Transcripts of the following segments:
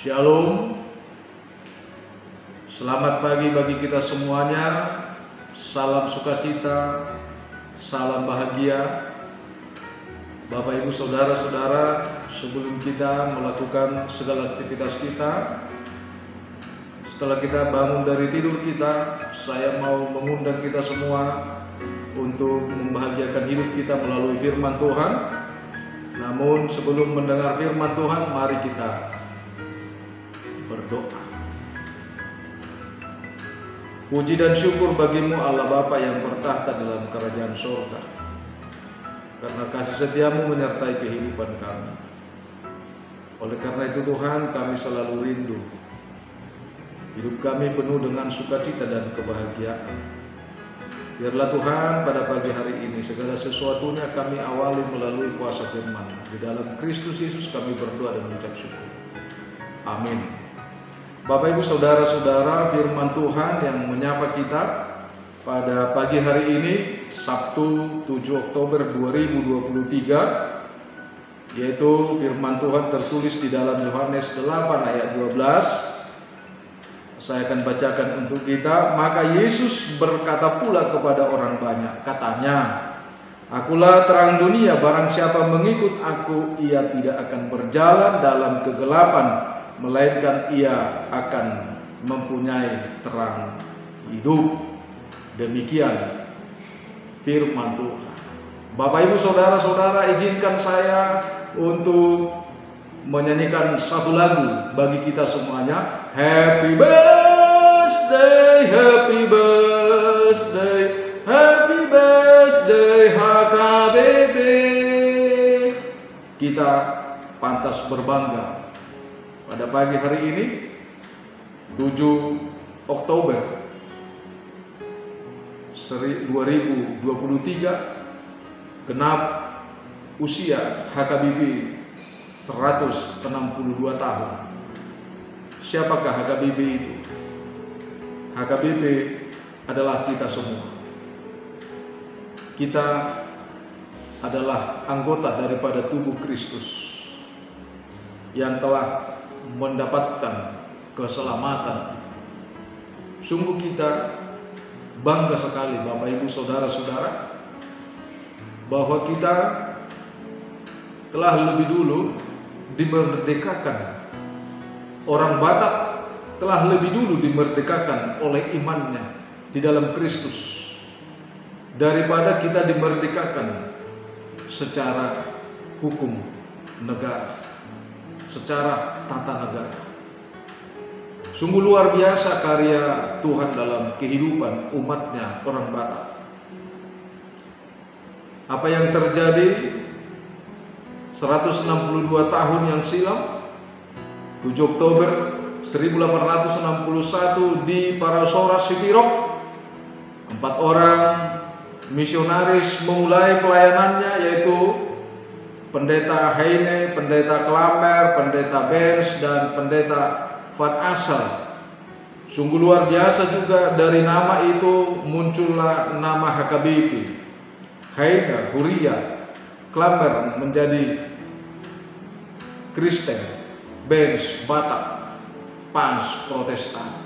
Shalom. Selamat pagi bagi kita semuanya. Salam sukacita, salam bahagia. Bapak Ibu Saudara-saudara, sebelum kita melakukan segala aktivitas kita, setelah kita bangun dari tidur kita, saya mau mengundang kita semua untuk membahagiakan hidup kita melalui firman Tuhan. Namun sebelum mendengar firman Tuhan, mari kita berdoa. Puji dan syukur bagimu Allah Bapa yang bertahta dalam kerajaan surga, karena kasih setiamu menyertai kehidupan kami. Oleh karena itu Tuhan, kami selalu rindu hidup kami penuh dengan sukacita dan kebahagiaan. Biarlah Tuhan pada pagi hari ini segala sesuatunya kami awali melalui kuasa firman. Di dalam Kristus Yesus kami berdoa dan mengucap syukur. Amin. Bapak Ibu Saudara-saudara, firman Tuhan yang menyapa kita pada pagi hari ini, Sabtu 7 Oktober 2023, yaitu firman Tuhan tertulis di dalam Yohanes 8 ayat 12. Saya akan bacakan untuk kita. Maka Yesus berkata pula kepada orang banyak, katanya, "Akulah terang dunia, barang siapa mengikut aku, ia tidak akan berjalan dalam kegelapan, melainkan ia akan mempunyai terang hidup." Demikian firman Tuhan. Bapak Ibu Saudara-saudara, izinkan saya untuk menyanyikan satu lagu bagi kita semuanya. Happy birthday, happy birthday, happy birthday HKBP. Kita pantas berbangga pada pagi hari ini 7 Oktober 2023 genap usia HKBP 162 tahun. Siapakah HKBP itu? HKBP adalah kita semua. Kita adalah anggota daripada tubuh Kristus yang telah mendapatkan keselamatan. Sungguh kita bangga sekali Bapak Ibu Saudara-saudara, bahwa kita telah lebih dulu dimerdekakan. Orang Batak telah lebih dulu dimerdekakan oleh imannya di dalam Kristus daripada kita dimerdekakan secara hukum negara, secara tata negara. Sungguh luar biasa karya Tuhan dalam kehidupan umatnya orang Batak. Apa yang terjadi 162 tahun yang silam, 7 Oktober 1861 di Parasora Sipirok, 4 orang misionaris memulai pelayanannya, yaitu Pendeta Heine, Pendeta Klammer, Pendeta Benz, dan Pendeta Van Asel. Sungguh luar biasa juga, dari nama itu muncullah nama HKBP. Heine, Huria, Klammer menjadi Kristen, Benz, Batak, Pans, Protestan.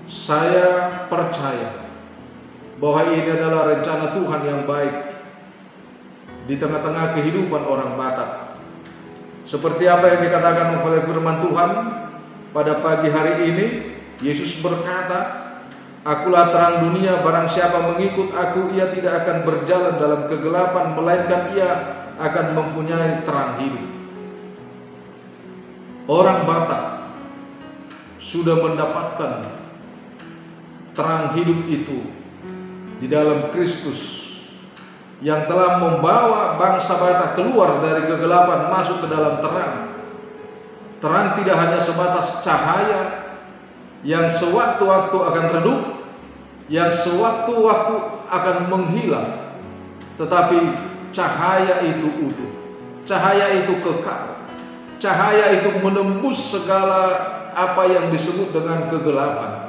Saya percaya bahwa ini adalah rencana Tuhan yang baik di tengah-tengah kehidupan orang Batak. Seperti apa yang dikatakan oleh firman Tuhan pada pagi hari ini, Yesus berkata, "Akulah terang dunia, barang siapa mengikut aku, ia tidak akan berjalan dalam kegelapan, melainkan ia akan mempunyai terang hidup." Orang Batak sudah mendapatkan terang hidup itu di dalam Kristus, yang telah membawa bangsa Batak keluar dari kegelapan masuk ke dalam terang. Terang tidak hanya sebatas cahaya yang sewaktu-waktu akan redup, yang sewaktu-waktu akan menghilang, tetapi cahaya itu utuh, cahaya itu kekal, cahaya itu menembus segala apa yang disebut dengan kegelapan.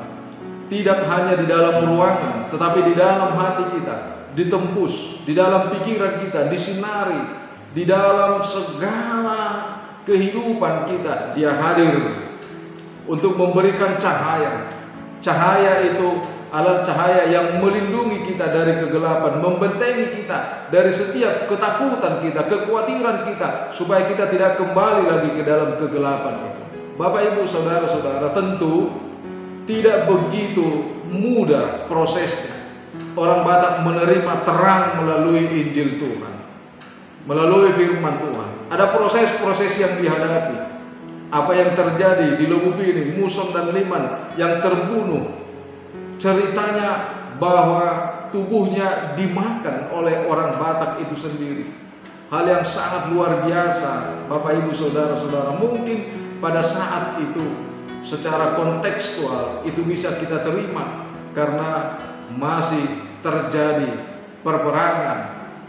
Tidak hanya di dalam ruangan, tetapi di dalam hati kita, ditembus, di dalam pikiran kita, disinari, di dalam segala kehidupan kita. Dia hadir untuk memberikan cahaya. Cahaya itu adalah cahaya yang melindungi kita dari kegelapan, membentengi kita dari setiap ketakutan kita, kekhawatiran kita, supaya kita tidak kembali lagi ke dalam kegelapan itu. Bapak, Ibu, saudara-saudara, tentu tidak begitu mudah prosesnya orang Batak menerima terang melalui Injil Tuhan, melalui firman Tuhan. Ada proses-proses yang dihadapi. Apa yang terjadi di Lububini, Musong dan Liman yang terbunuh, ceritanya bahwa tubuhnya dimakan oleh orang Batak itu sendiri. Hal yang sangat luar biasa, Bapak, Ibu, saudara-saudara. Mungkin pada saat itu secara kontekstual itu bisa kita terima, karena masih terjadi perperangan,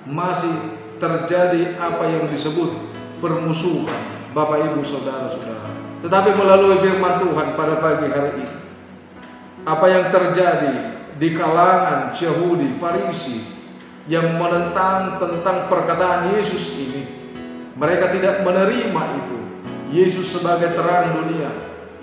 masih terjadi apa yang disebut permusuhan, Bapak, Ibu, saudara-saudara. Tetapi melalui firman Tuhan pada pagi hari ini, apa yang terjadi di kalangan Yahudi, Farisi yang menentang tentang perkataan Yesus ini, mereka tidak menerima itu, Yesus sebagai terang dunia.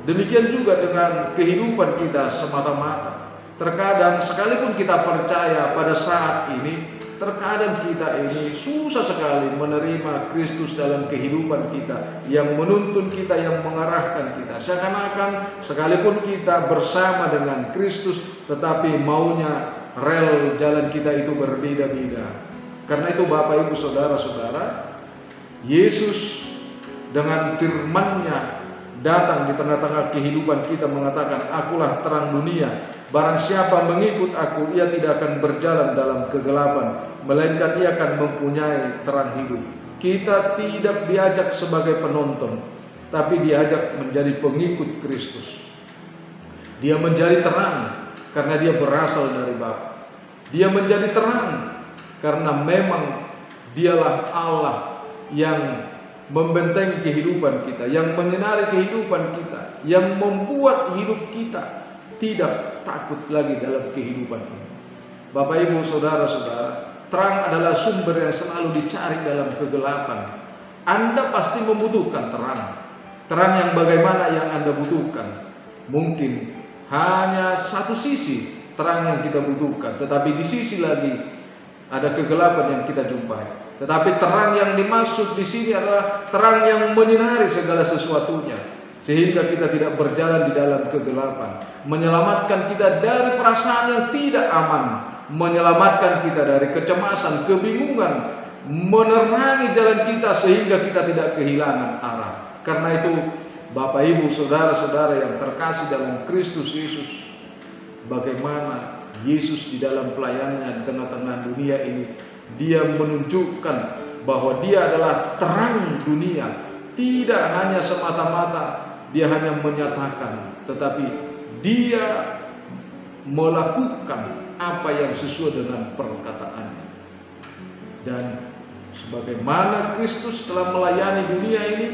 Demikian juga dengan kehidupan kita semata-mata. Terkadang sekalipun kita percaya pada saat ini, terkadang kita ini susah sekali menerima Kristus dalam kehidupan kita, yang menuntun kita, yang mengarahkan kita. Seakan-akan sekalipun kita bersama dengan Kristus, tetapi maunya rel jalan kita itu berbeda-beda. Karena itu Bapak, Ibu, saudara-saudara, Yesus dengan firman-Nya datang di tengah-tengah kehidupan kita, mengatakan, "Akulah terang dunia. Barang siapa mengikut aku, ia tidak akan berjalan dalam kegelapan, melainkan ia akan mempunyai terang hidup." Kita tidak diajak sebagai penonton, tapi diajak menjadi pengikut Kristus. Dia menjadi terang karena dia berasal dari Bapa. Dia menjadi terang karena memang dialah Allah yang membentengi kehidupan kita, yang menyinari kehidupan kita, yang membuat hidup kita tidak takut lagi dalam kehidupan ini. Bapak, Ibu, saudara-saudara, terang adalah sumber yang selalu dicari dalam kegelapan. Anda pasti membutuhkan terang. Terang yang bagaimana yang Anda butuhkan? Mungkin hanya satu sisi terang yang kita butuhkan, tetapi di sisi lagi ada kegelapan yang kita jumpai. Tetapi terang yang dimaksud di sini adalah terang yang menyinari segala sesuatunya, sehingga kita tidak berjalan di dalam kegelapan, menyelamatkan kita dari perasaan yang tidak aman, menyelamatkan kita dari kecemasan, kebingungan, menerangi jalan kita sehingga kita tidak kehilangan arah. Karena itu Bapak, Ibu, saudara-saudara yang terkasih dalam Kristus Yesus, bagaimana Yesus di dalam pelayanannya di tengah-tengah dunia ini, Dia menunjukkan bahwa Dia adalah terang dunia. Tidak hanya semata-mata Dia hanya menyatakan, tetapi Dia melakukan apa yang sesuai dengan perkataannya. Dan sebagaimana Kristus telah melayani dunia ini,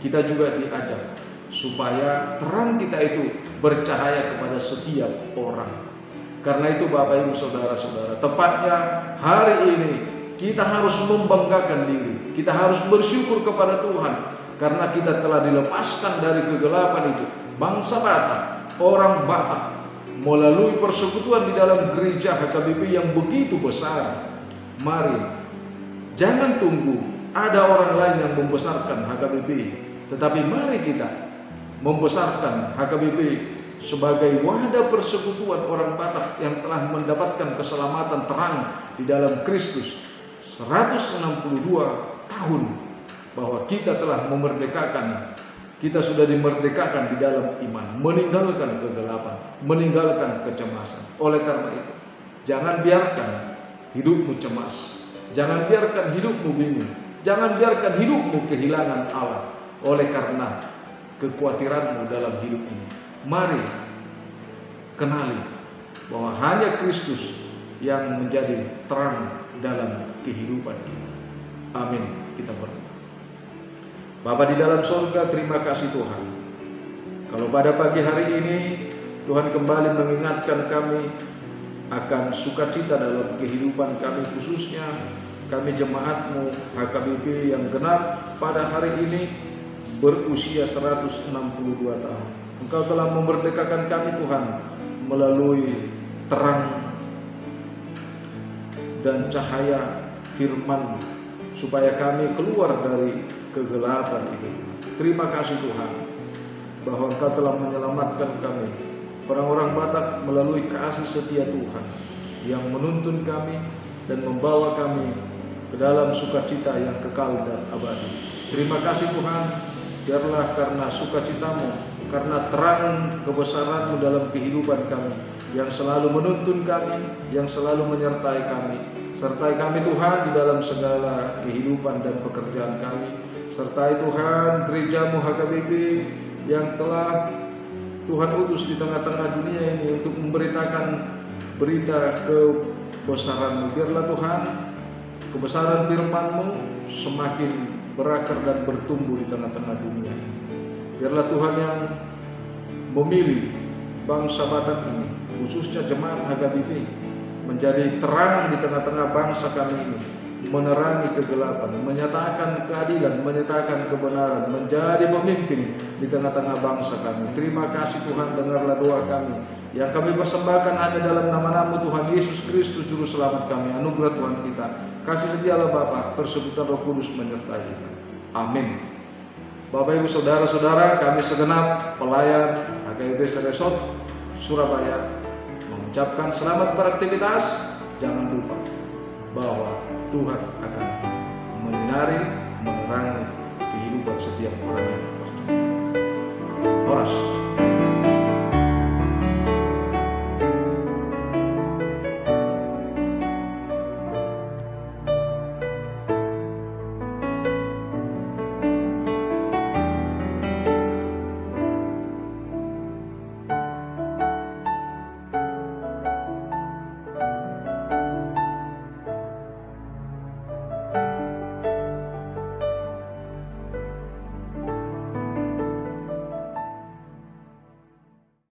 kita juga diajak supaya terang kita itu bercahaya kepada setiap orang. Karena itu Bapak, Ibu, saudara-saudara, tepatnya hari ini kita harus membanggakan diri. Kita harus bersyukur kepada Tuhan karena kita telah dilepaskan dari kegelapan itu. Bangsa Batak, orang Batak, melalui persekutuan di dalam gereja HKBP yang begitu besar. Mari, jangan tunggu ada orang lain yang membesarkan HKBP, tetapi mari kita membesarkan HKBP sebagai wadah persekutuan orang Batak yang telah mendapatkan keselamatan terang di dalam Kristus 162 tahun, bahwa kita telah memerdekakan, kita sudah dimerdekakan di dalam iman, meninggalkan kegelapan, meninggalkan kecemasan. Oleh karena itu, jangan biarkan hidupmu cemas, jangan biarkan hidupmu bingung, jangan biarkan hidupmu kehilangan Allah oleh karena kekhawatiranmu dalam hidup ini. Mari kenali bahwa hanya Kristus yang menjadi terang dalam kehidupan kita. Amin. Kita berdoa. Bapa di dalam surga, terima kasih Tuhan. Kalau pada pagi hari ini Tuhan kembali mengingatkan kami akan sukacita dalam kehidupan kami, khususnya kami jemaat-Mu HKBP yang genap pada hari ini berusia 162 tahun. Engkau telah memerdekakan kami Tuhan melalui terang dan cahaya firman, supaya kami keluar dari kegelapan itu. Terima kasih Tuhan bahwa Engkau telah menyelamatkan kami, orang-orang Batak, melalui kasih setia Tuhan yang menuntun kami dan membawa kami ke dalam sukacita yang kekal dan abadi. Terima kasih Tuhan, biarlah karena sukacitamu, karena terang kebesaran-Mu dalam kehidupan kami, yang selalu menuntun kami, yang selalu menyertai kami. Sertai kami Tuhan di dalam segala kehidupan dan pekerjaan kami. Sertai Tuhan gereja-Mu HKBP yang telah Tuhan utus di tengah-tengah dunia ini untuk memberitakan berita kebesaran-Mu. Biarlah Tuhan kebesaran firman-Mu semakin berakar dan bertumbuh di tengah-tengah dunia ini. Biarlah Tuhan yang memilih bangsa Batak ini, khususnya jemaat HKBP, menjadi terang di tengah-tengah bangsa kami ini, menerangi kegelapan, menyatakan keadilan, menyatakan kebenaran, menjadi pemimpin di tengah-tengah bangsa kami. Terima kasih Tuhan, dengarlah doa kami yang kami persembahkan hanya dalam nama-Mu Tuhan Yesus Kristus Juru Selamat kami. Anugerah Tuhan kita, kasih setialah Bapa, persekutuan Roh Kudus menyertai kita. Amin. Bapak Ibu Saudara-saudara, kami segenap pelayan HKBP Resort Surabaya mengucapkan selamat beraktivitas. Jangan lupa bahwa Tuhan akan menerangi kehidupan setiap orang yang percaya. Horas.